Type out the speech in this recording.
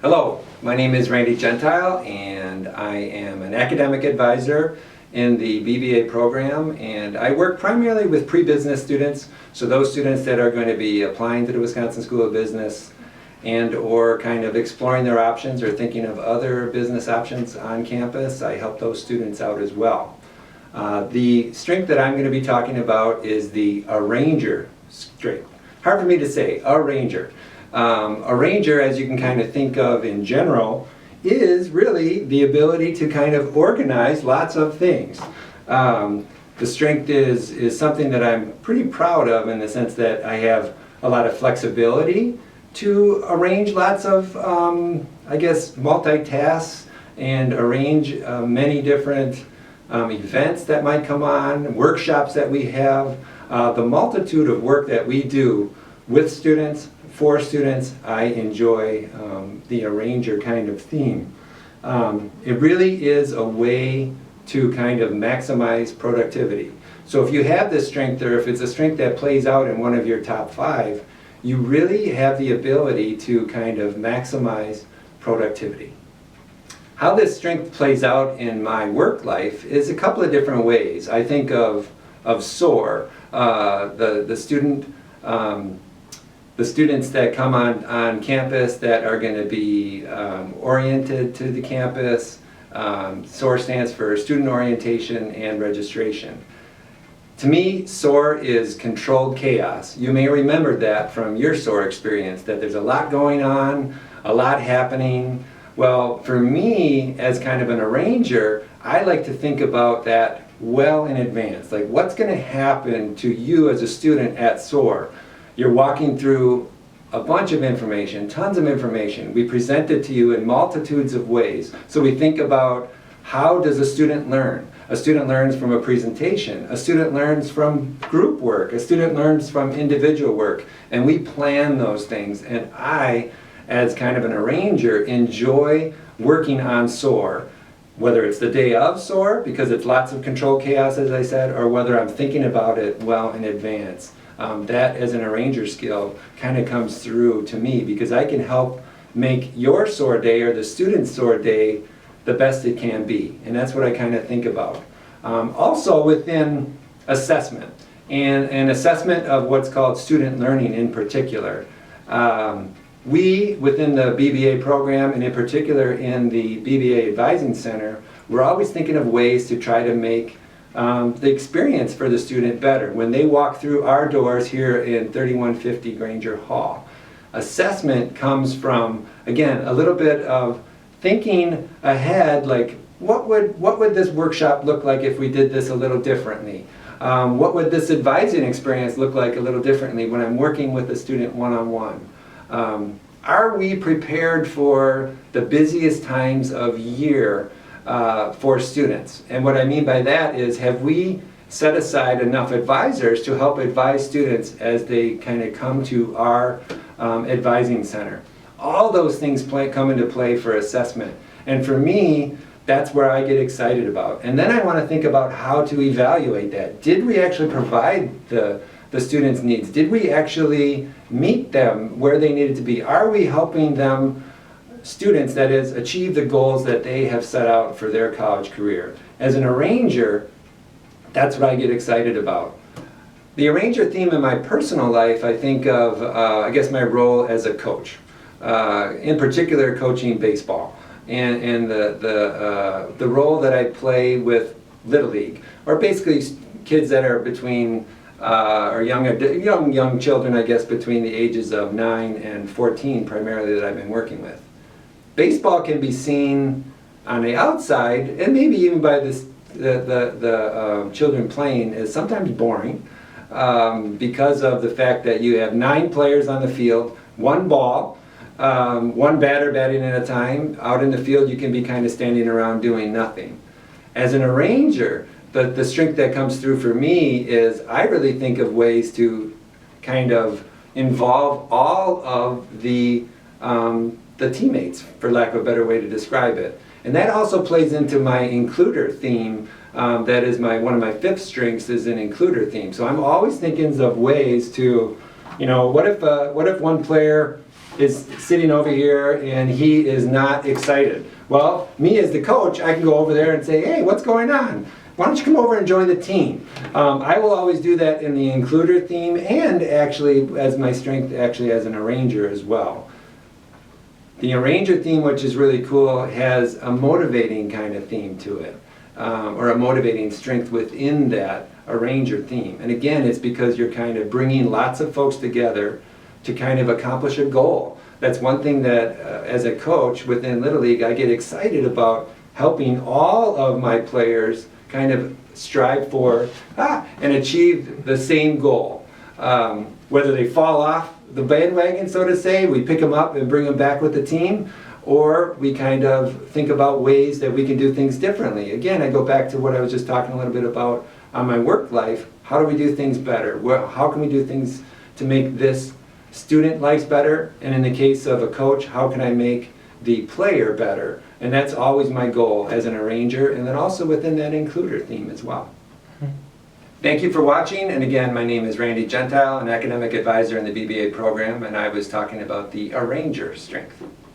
Hello, my name is Randy Gentile and I am an academic advisor in the BBA program, and I work primarily with pre-business students, so those students that are going to be applying to the Wisconsin School of Business and or kind of exploring their options or thinking of other business options on campus. I help those students out as well. The strength that I'm going to be talking about is the arranger strength. Hard for me to say, arranger. Arranger, as you can kind of think of in general, is really the ability to kind of organize lots of things. The strength is something that I'm pretty proud of in the sense that I have a lot of flexibility to arrange lots of, I guess, multitasks and arrange many different events that might come on, workshops that we have, the multitude of work that we do with students, for students. I enjoy the arranger kind of theme. It really is a way to kind of maximize productivity. So if you have this strength, or if it's a strength that plays out in one of your top 5, you really have the ability to kind of maximize productivity. How this strength plays out in my work life is a couple of different ways. I think of SOAR, the students that come on campus that are going to be oriented to the campus. SOAR stands for Student Orientation and Registration. To me, SOAR is controlled chaos. You may remember that from your SOAR experience, that there's a lot going on, a lot happening. Well, for me, as kind of an arranger, I like to think about that well in advance. Like, what's going to happen to you as a student at SOAR? You're walking through a bunch of information, tons of information. We present it to you in multitudes of ways. So we think about, how does a student learn? A student learns from a presentation. A student learns from group work. A student learns from individual work. And we plan those things. And I, as kind of an arranger, enjoy working on SOAR. Whether it's the day of SOAR, because it's lots of controlled chaos, as I said, or whether I'm thinking about it well in advance. That, as an arranger skill, kind of comes through to me, because I can help make your SOAR day or the student's SOAR day the best it can be. And that's what I kind of think about. Also within assessment, and assessment of what's called student learning in particular. We, within the BBA program, and in particular in the BBA Advising Center, we're always thinking of ways to try to make the experience for the student better when they walk through our doors here in 3150 Granger Hall. Assessment comes from, again, a little bit of thinking ahead, like what would this workshop look like if we did this a little differently? What would this advising experience look like a little differently when I'm working with a student one-on-one? Are we prepared for the busiest times of year for students? And what I mean by that is, have we set aside enough advisors to help advise students as they kind of come to our advising center? All those things come into play for assessment. And for me, that's where I get excited about. And then I want to think about how to evaluate that. Did we actually provide the students' needs? Did we actually meet them where they needed to be? Are we helping them, students, that is, achieve the goals that they have set out for their college career? As an arranger, that's what I get excited about. The arranger theme in my personal life, I think of, I guess, my role as a coach. In particular, coaching baseball, and the role that I play with Little League, or basically kids that are between, or young children, I guess, between the ages of 9 and 14, primarily, that I've been working with. Baseball can be seen on the outside, and maybe even by the children playing, as sometimes boring, because of the fact that you have 9 players on the field, 1 ball, 1 batter batting at a time. Out in the field, you can be kind of standing around doing nothing. As an arranger, the strength that comes through for me is, I really think of ways to kind of involve all of the teammates, for lack of a better way to describe it. And that also plays into my includer theme. That is one of my 5th strengths, is an includer theme. So I'm always thinking of ways to, what if one player is sitting over here and he is not excited. Well, me as the coach, I can go over there and say, hey, what's going on? Why don't you come over and join the team? I will always do that in the includer theme and actually as my strength actually as an arranger as well. The arranger theme, which is really cool, has a motivating kind of theme to it, or a motivating strength within that arranger theme. And again, it's because you're kind of bringing lots of folks together to kind of accomplish a goal. That's one thing that as a coach within Little League, I get excited about helping all of my players kind of strive for and achieve the same goal. Whether they fall off the bandwagon, so to say, we pick them up and bring them back with the team, or we kind of think about ways that we can do things differently. Again, I go back to what I was just talking a little bit about on my work life. How do we do things better? How can we do things to make this student life better? And in the case of a coach, how can I make the player better? And that's always my goal as an arranger, and then also within that includer theme as well. Thank you for watching, and again, my name is Randy Gentile, an academic advisor in the BBA program, and I was talking about the arranger strength.